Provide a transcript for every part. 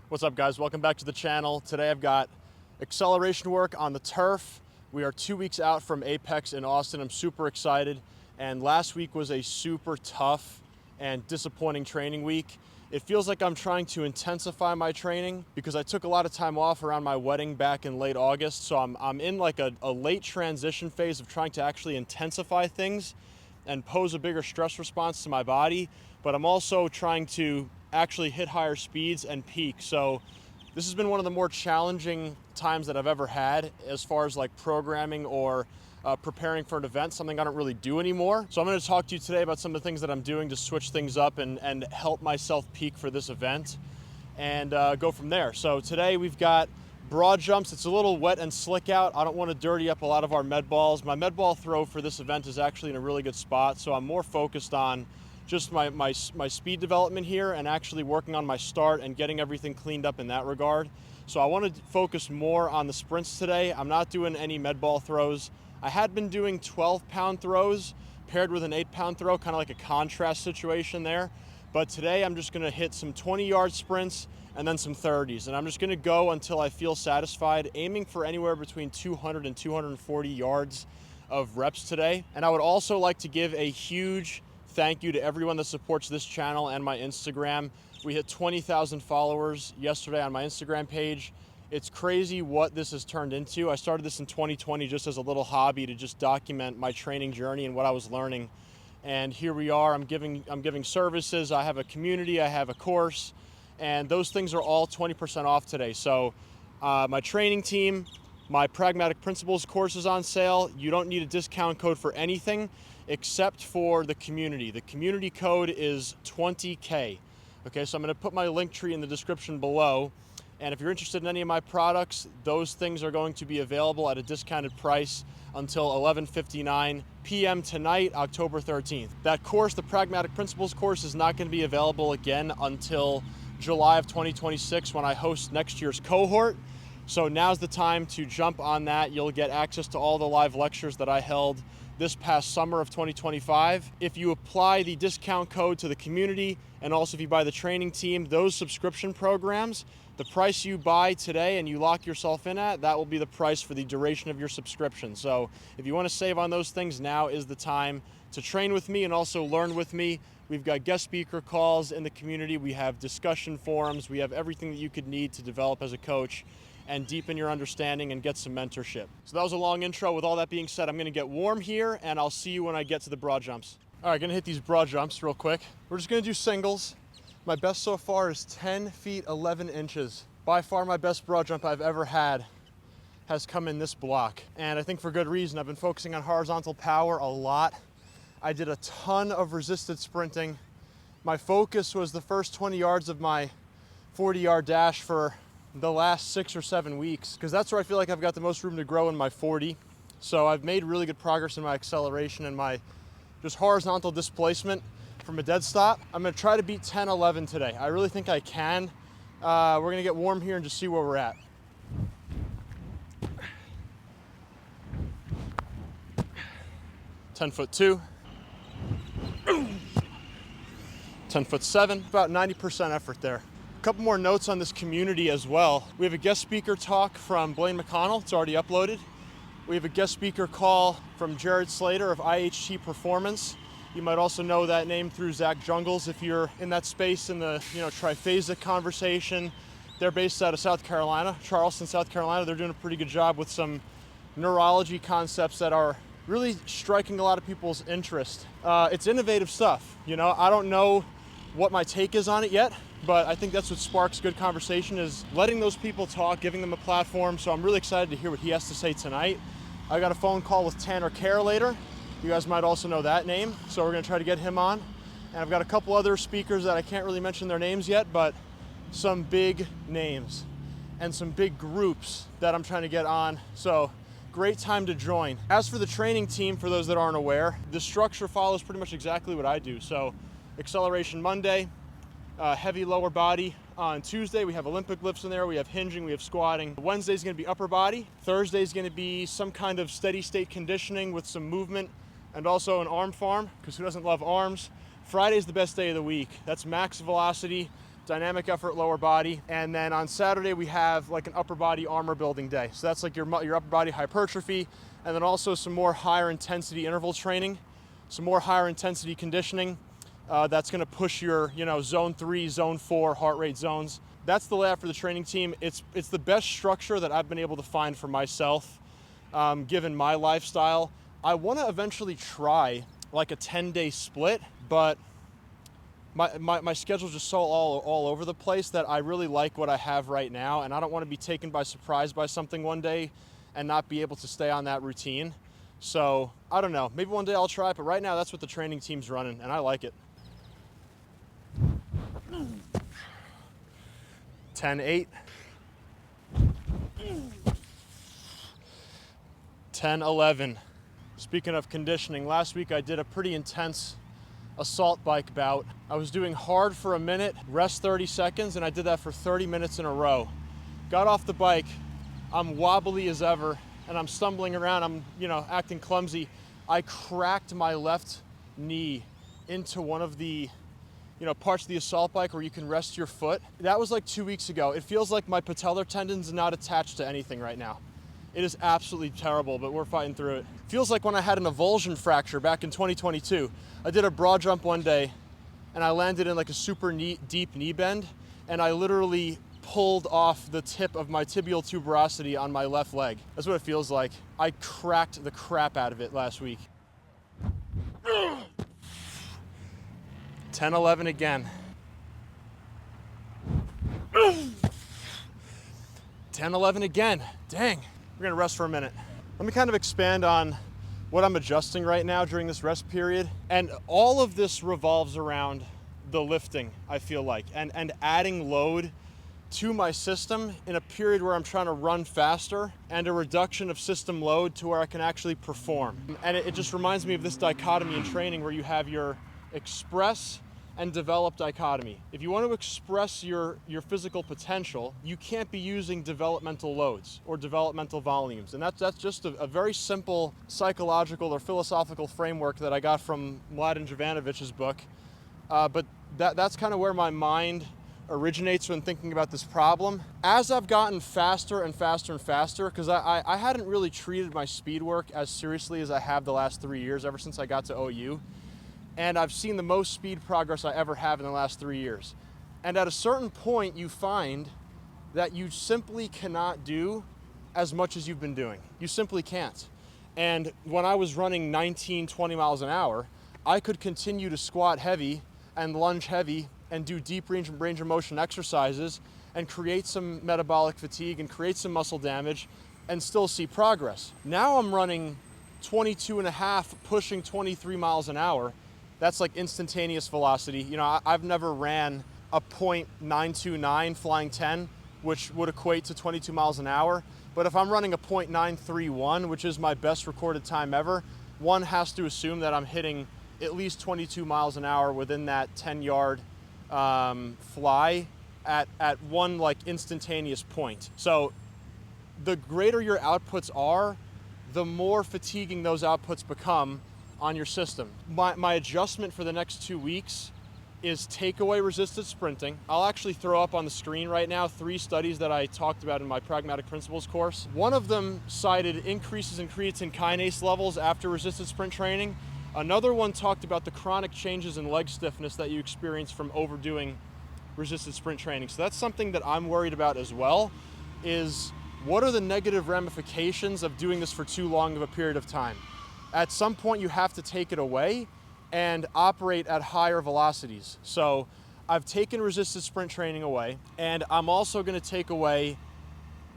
What's up, guys? Welcome back to the channel. Today I've got acceleration work on the turf. We are 2 weeks out from Apex in Austin. I'm super excited. And last week was a super tough and disappointing training week. It feels like I'm trying to intensify my training because I took a lot of time off around my wedding back in late August. So I'm in like a late transition phase of trying to actually intensify things and pose a bigger stress response to my body. But I'm also trying to actually hit higher speeds and peak. So this has been one of the more challenging times that I've ever had as far as like programming or preparing for an event, something I don't really do anymore. So I'm going to talk to you today about some of the things that I'm doing to switch things up and help myself peak for this event and go from there. So today we've got broad jumps. It's a little wet and slick out. I don't want to dirty up a lot of our med balls. My med ball throw for this event is actually in a really good spot, so I'm more focused on just my speed development here and actually working on my start and getting everything cleaned up in that regard. So I want to focus more on the sprints today. I'm not doing any med ball throws. I had been doing 12-pound throws paired with an 8-pound throw, kind of like a contrast situation there. But today I'm just going to hit some 20-yard sprints and then some 30s. And I'm just going to go until I feel satisfied, aiming for anywhere between 200 and 240 yards of reps today. And I would also like to give a huge thank you to everyone that supports this channel and my Instagram. We hit 20,000 followers yesterday on my Instagram page. It's crazy what this has turned into. I started this in 2020 just as a little hobby to just document my training journey and what I was learning. And here we are. I'm giving services. I have a community. I have a course, and those things are all 20% off today. So my training team, my Pragmatic Principles course is on sale. You don't need a discount code for anything except for the community. The community code is 20K. Okay, so I'm going to put my link tree in the description below. And if you're interested in any of my products, those things are going to be available at a discounted price until 11:59 p.m. tonight, October 13th. That course, the Pragmatic Principles course, is not going to be available again until July of 2026 when I host next year's cohort. So now's the time to jump on that. You'll get access to all the live lectures that I held this past summer of 2025. If you apply the discount code to the community and also if you buy the training team, those subscription programs, the price you buy today and you lock yourself in at, that will be the price for the duration of your subscription. So if you want to save on those things, now is the time to train with me and also learn with me. We've got guest speaker calls in the community. We have discussion forums. We have everything that you could need to develop as a coach and deepen your understanding and get some mentorship. So that was a long intro. With all that being said, I'm going to get warm here and I'll see you when I get to the broad jumps. All right, going to hit these broad jumps real quick. We're just going to do singles. My best so far is 10 feet 11 inches. By far my best broad jump I've ever had has come in this block. And I think for good reason. I've been focusing on horizontal power a lot. I did a ton of resisted sprinting. My focus was the first 20 yards of my 40-yard dash for the last 6 or 7 weeks, because that's where I feel like I've got the most room to grow in my 40. So I've made really good progress in my acceleration and my just horizontal displacement from a dead stop. I'm going to try to beat 10-11 today. I really think I can. We're going to get warm here and just see where we're at. (10'2", 10'7", about 90% effort there. A couple more notes on this community as well. We have a guest speaker talk from Blaine McConnell. It's already uploaded. We have a guest speaker call from Jared Slater of IHT Performance. You might also know that name through Zach Jungles if you're in that space in the triphasic conversation. They're based out of South Carolina, Charleston, South Carolina. They're doing a pretty good job with some neurology concepts that are really striking a lot of people's interest. It's innovative stuff. I don't know what my take is on it yet, but I think that's what sparks good conversation, is letting those people talk, giving them a platform. So I'm really excited to hear what he has to say tonight. I got a phone call with Tanner Kerr later. You guys might also know that name. So we're gonna try to get him on. And I've got a couple other speakers that I can't really mention their names yet, but some big names and some big groups that I'm trying to get on. So great time to join. As for the training team, for those that aren't aware, the structure follows pretty much exactly what I do. So acceleration Monday, heavy lower body. On Tuesday, we have Olympic lifts in there. We have hinging, we have squatting. Wednesday is going to be upper body. Thursday is going to be some kind of steady state conditioning with some movement and also an arm farm, because who doesn't love arms? Friday is the best day of the week. That's max velocity, dynamic effort lower body. And then on Saturday we have like an upper body armor building day. So that's like your upper body hypertrophy, and then also some more higher intensity interval training, some more higher intensity conditioning. That's gonna push your, zone 3, zone 4 heart rate zones. That's the layout for the training team. It's the best structure that I've been able to find for myself, given my lifestyle. I wanna eventually try like a 10-day split, but my schedule's just so all over the place that I really like what I have right now, and I don't wanna be taken by surprise by something one day and not be able to stay on that routine. So, I don't know, maybe one day I'll try it, but right now that's what the training team's running, and I like it. 10-8. 10-11. Speaking of conditioning, last week I did a pretty intense assault bike bout. I was doing hard for a minute, rest 30 seconds, and I did that for 30 minutes in a row. Got off the bike, I'm wobbly as ever, and I'm stumbling around, I'm, acting clumsy. I cracked my left knee into one of the, parts of the assault bike where you can rest your foot. That was like 2 weeks ago. It feels like my patellar tendon's not attached to anything right now. It is absolutely terrible, but we're fighting through it. Feels like when I had an avulsion fracture back in 2022. I did a broad jump one day, and I landed in like a super deep knee bend, and I literally pulled off the tip of my tibial tuberosity on my left leg. That's what it feels like. I cracked the crap out of it last week. 10-11 again. 10-11 again. Dang. We're gonna rest for a minute. Let me kind of expand on what I'm adjusting right now during this rest period. And all of this revolves around the lifting, I feel like, and adding load to my system in a period where I'm trying to run faster, and a reduction of system load to where I can actually perform. And it just reminds me of this dichotomy in training where you have your express and develop dichotomy. If you want to express your physical potential, you can't be using developmental loads or developmental volumes. And that's just a very simple psychological or philosophical framework that I got from Mladen Jovanovich's book. But that's kind of where my mind originates when thinking about this problem. As I've gotten faster and faster and faster, because I hadn't really treated my speed work as seriously as I have the last 3 years, ever since I got to OU. And I've seen the most speed progress I ever have in the last 3 years. And at a certain point, you find that you simply cannot do as much as you've been doing. You simply can't. And when I was running 19, 20 miles an hour, I could continue to squat heavy and lunge heavy and do deep range of motion exercises and create some metabolic fatigue and create some muscle damage and still see progress. Now I'm running 22 and a half, pushing 23 miles an hour. That's like instantaneous velocity. I've never ran a .929 flying 10, which would equate to 22 miles an hour. But if I'm running a .931, which is my best recorded time ever, one has to assume that I'm hitting at least 22 miles an hour within that 10-yard fly at one like instantaneous point. So the greater your outputs are, the more fatiguing those outputs become on your system. My adjustment for the next 2 weeks is take away resisted sprinting. I'll actually throw up on the screen right now 3 studies that I talked about in my Pragmatic Principles course. One of them cited increases in creatine kinase levels after resisted sprint training. Another one talked about the chronic changes in leg stiffness that you experience from overdoing resisted sprint training. So that's something that I'm worried about as well, is what are the negative ramifications of doing this for too long of a period of time? At some point you have to take it away and operate at higher velocities. So I've taken resisted sprint training away, and I'm also gonna take away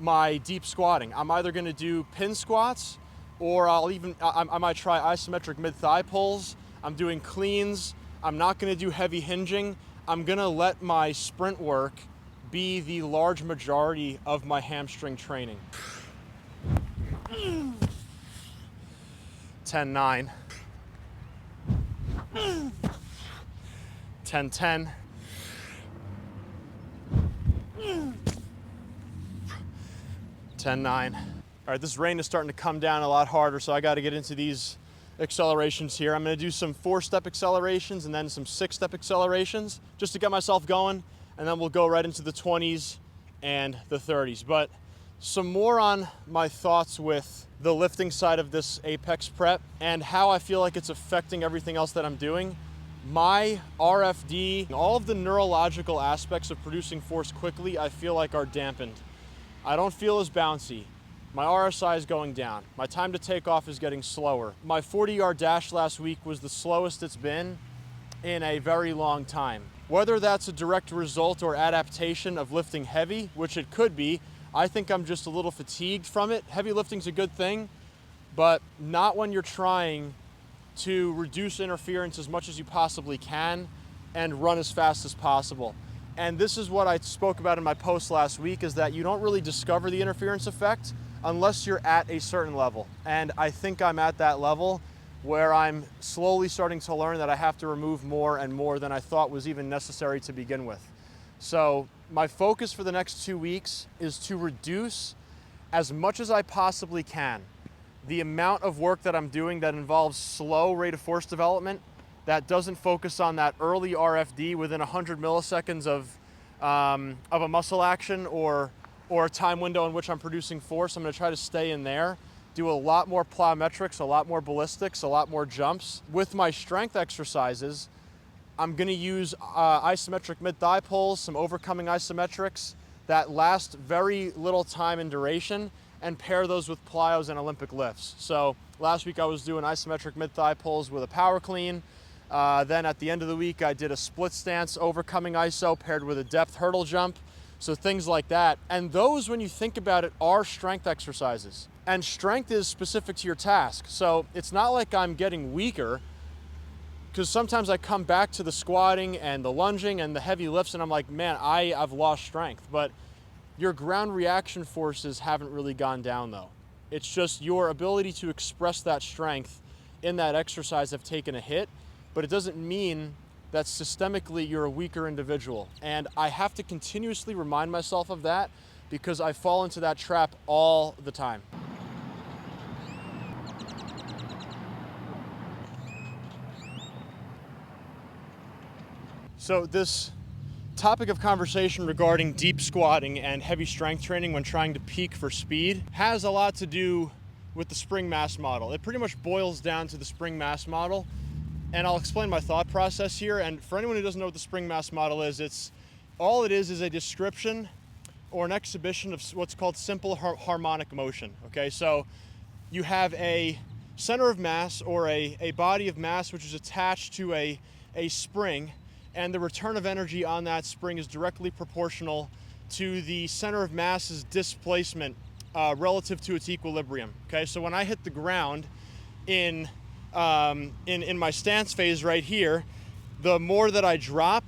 my deep squatting. I'm either gonna do pin squats, or I might try isometric mid-thigh pulls. I'm doing cleans. I'm not gonna do heavy hinging. I'm gonna let my sprint work be the large majority of my hamstring training. 10-9. 10-10. 10-9. All right, this rain is starting to come down a lot harder, so I got to get into these accelerations here. I'm going to do some 4-step accelerations and then some 6-step accelerations just to get myself going, and then we'll go right into the 20s and the 30s. But some more on my thoughts with the lifting side of this Apex prep and how I feel like it's affecting everything else that I'm doing. My RFD, all of the neurological aspects of producing force quickly, I feel like are dampened. I don't feel as bouncy. My RSI is going down. My time to take off is getting slower. My 40-yard dash last week was the slowest it's been in a very long time. Whether that's a direct result or adaptation of lifting heavy, which it could be, I think I'm just a little fatigued from it. Heavy lifting's a good thing, but not when you're trying to reduce interference as much as you possibly can and run as fast as possible. And this is what I spoke about in my post last week, is that you don't really discover the interference effect unless you're at a certain level. And I think I'm at that level where I'm slowly starting to learn that I have to remove more and more than I thought was even necessary to begin with. So my focus for the next 2 weeks is to reduce as much as I possibly can the amount of work that I'm doing that involves slow rate of force development, that doesn't focus on that early RFD within 100 milliseconds of a muscle action or a time window in which I'm producing force. I'm going to try to stay in there, do a lot more plyometrics, a lot more ballistics, a lot more jumps. With my strength exercises, I'm going to use isometric mid-thigh pulls, some overcoming isometrics that last very little time in duration, and pair those with plyos and Olympic lifts. So last week I was doing isometric mid-thigh pulls with a power clean. Then at the end of the week I did a split stance overcoming iso paired with a depth hurdle jump. So things like that. And those, when you think about it, are strength exercises. And strength is specific to your task. So it's not like I'm getting weaker, because sometimes I come back to the squatting and the lunging and the heavy lifts and I'm like, man, I've lost strength. But your ground reaction forces haven't really gone down though. It's just your ability to express that strength in that exercise have taken a hit, but it doesn't mean that systemically you're a weaker individual. And I have to continuously remind myself of that because I fall into that trap all the time. So this topic of conversation regarding deep squatting and heavy strength training when trying to peak for speed has a lot to do with the spring mass model. It pretty much boils down to the spring mass model, and I'll explain my thought process here. And for anyone who doesn't know what the spring mass model is, it's all it is a description or an exhibition of what's called simple harmonic motion. Okay, so you have a center of mass or a body of mass which is attached to a spring, and the return of energy on that spring is directly proportional to the center of mass's displacement relative to its equilibrium. Okay, so when I hit the ground in my stance phase right here, the more that I drop,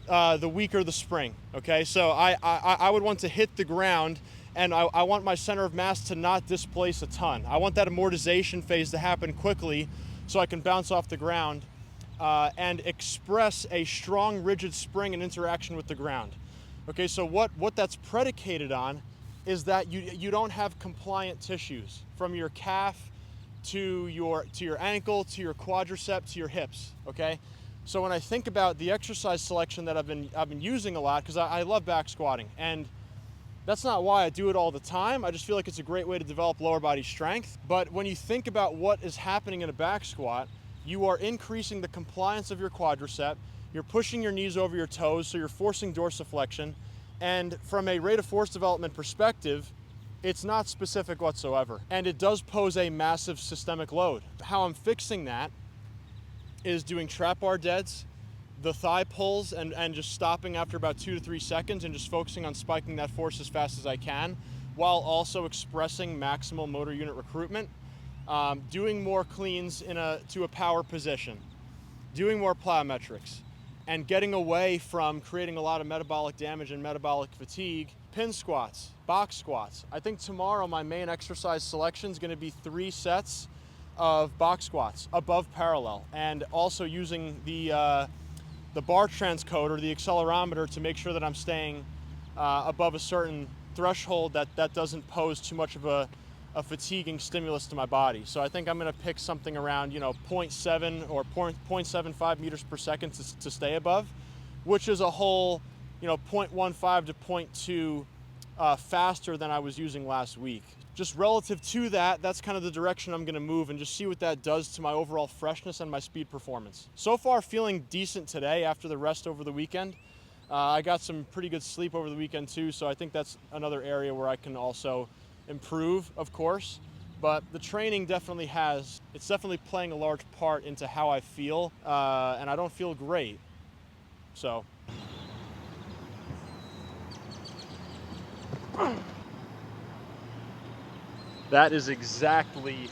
the weaker the spring. Okay, so I would want to hit the ground, and I want my center of mass to not displace a ton. I want that amortization phase to happen quickly so I can bounce off the ground and express a strong, rigid spring in interaction with the ground. Okay, so what that's predicated on is that you don't have compliant tissues from your calf to your ankle, to your quadricep, to your hips. Okay, so when I think about the exercise selection that I've been using a lot, because I love back squatting, and that's not why I do it all the time. I just feel like it's a great way to develop lower body strength. But when you think about what is happening in a back squat, you are increasing the compliance of your quadricep, you're pushing your knees over your toes, so you're forcing dorsiflexion, and from a rate of force development perspective, it's not specific whatsoever, and it does pose a massive systemic load. How I'm fixing that is doing trap bar deads, the thigh pulls, and just stopping after about 2 to 3 seconds and just focusing on spiking that force as fast as I can, while also expressing maximal motor unit recruitment. Doing more cleans to a power position, doing more plyometrics, and getting away from creating a lot of metabolic damage and metabolic fatigue. Pin squats, box squats. I think tomorrow my main exercise selection is going to be 3 sets of box squats above parallel, and also using the bar transcode or the accelerometer to make sure that I'm staying above a certain threshold that doesn't pose too much of a fatiguing stimulus to my body. So I think I'm going to pick something around 0.7 or 0.75 meters per second to stay above, which is a whole 0.15 to point 0.2 faster than I was using last week. Just relative to that, that's kind of the direction I'm gonna move and just see what that does to my overall freshness and my speed performance. So far, feeling decent today after the rest over the weekend. I got some pretty good sleep over the weekend too, so I think that's another area where I can also improve, of course. But the training it's definitely playing a large part into how I feel, and I don't feel great, so. That is exactly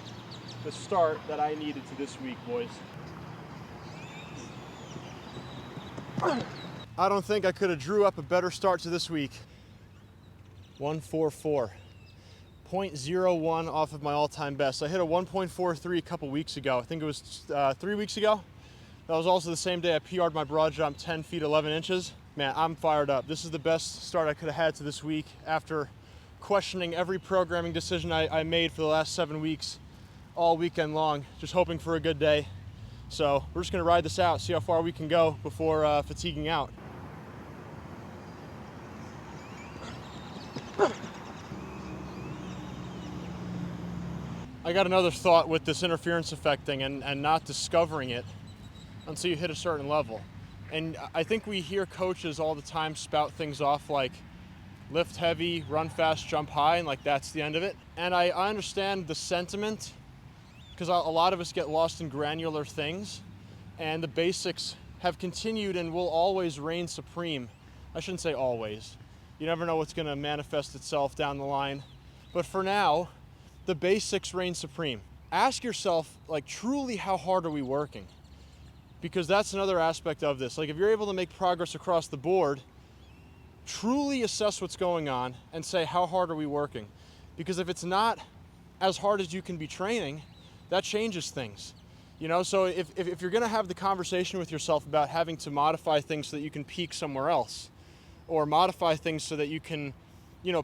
the start that I needed to this week, boys. I don't think I could have drew up a better start to this week. 144. 0.01 off of my all-time best. I hit a 1.43 a couple weeks ago. I think it was 3 weeks ago. That was also the same day I PR'd my broad jump 10 feet 11 inches. Man, I'm fired up. This is the best start I could have had to this week after questioning every programming decision I made for the last 7 weeks, all weekend long, just hoping for a good day. So we're just gonna ride this out, see how far we can go before fatiguing out. I got another thought with this interference effect thing and not discovering it until you hit a certain level. And I think we hear coaches all the time spout things off like lift heavy, run fast, jump high, and like that's the end of it. And I understand the sentiment because a lot of us get lost in granular things, and the basics have continued and will always reign supreme. I shouldn't say always. You never know what's gonna manifest itself down the line. But for now, the basics reign supreme. Ask yourself, like, truly how hard are we working? Because that's another aspect of this. Like, if you're able to make progress across the board, truly assess what's going on and say, how hard are we working? Because if it's not as hard as you can be training, that changes things. So if you're gonna have the conversation with yourself about having to modify things so that you can peak somewhere else, or modify things so that you can,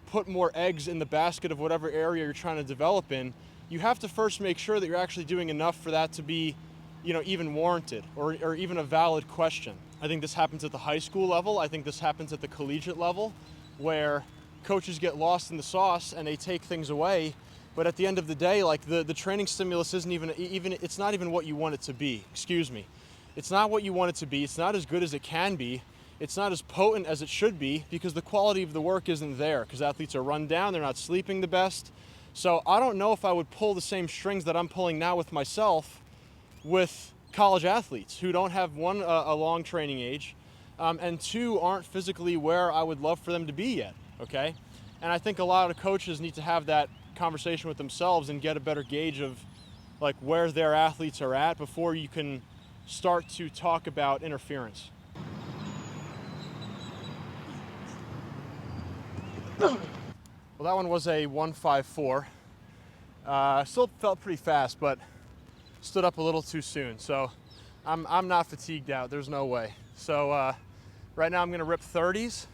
put more eggs in the basket of whatever area you're trying to develop in, you have to first make sure that you're actually doing enough for that to be, even warranted or even a valid question. I think this happens at the high school level. I think this happens at the collegiate level, where coaches get lost in the sauce and they take things away. But at the end of the day, like the training stimulus isn't even it's not even what you want it to be. Excuse me. It's not what you want it to be. It's not as good as it can be. It's not as potent as it should be because the quality of the work isn't there, because athletes are run down, they're not sleeping the best. So I don't know if I would pull the same strings that I'm pulling now with myself with college athletes who don't have, one, a long training age, and two, aren't physically where I would love for them to be yet, okay? And I think a lot of coaches need to have that conversation with themselves and get a better gauge of like where their athletes are at before you can start to talk about interference. Well, that one was a 154. Still felt pretty fast, but stood up a little too soon. So I'm not fatigued out, there's no way. So right now I'm gonna rip 30s,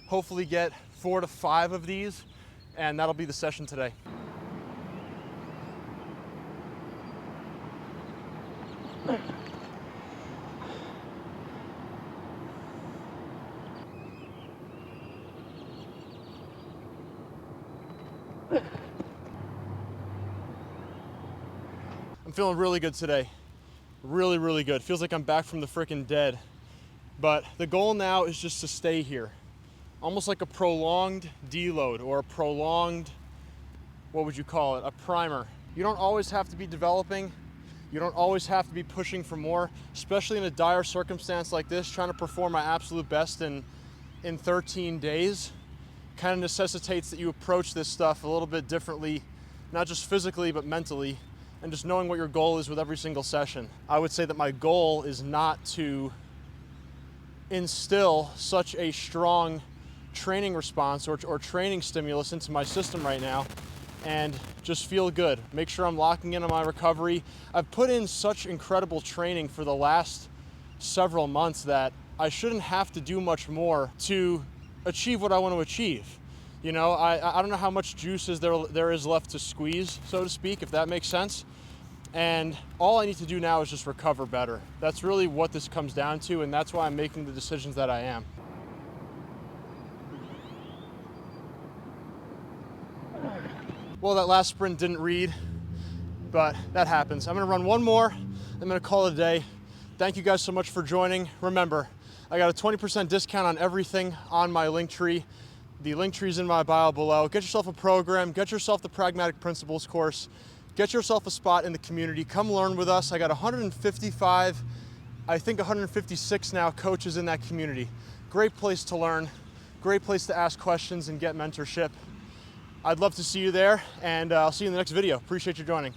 hopefully get 4 to 5 of these, and that'll be the session today. I'm feeling really good today. Really, really good. Feels like I'm back from the frickin' dead. But the goal now is just to stay here. Almost like a prolonged deload or a prolonged, what would you call it? A primer. You don't always have to be developing. You don't always have to be pushing for more, especially in a dire circumstance like this. Trying to perform my absolute best in 13 days kind of necessitates that you approach this stuff a little bit differently, not just physically, but mentally, and just knowing what your goal is with every single session. I would say that my goal is not to instill such a strong training response or training stimulus into my system right now and just feel good. Make sure I'm locking in on my recovery. I've put in such incredible training for the last several months that I shouldn't have to do much more to achieve what I want to achieve. I don't know how much juice there is left to squeeze, so to speak, if that makes sense. And all I need to do now is just recover better. That's really what this comes down to, and that's why I'm making the decisions that I am. Well, that last sprint didn't read, but that happens. I'm gonna run one more. I'm gonna call it a day. Thank you guys so much for joining. Remember, I got a 20% discount on everything on my Linktree. The Linktree is in my bio below. Get yourself a program, get yourself the Pragmatic Principles course, get yourself a spot in the community. Come learn with us. I got 155, I think 156 now coaches in that community. Great place to learn, great place to ask questions and get mentorship. I'd love to see you there, and I'll see you in the next video. Appreciate you joining.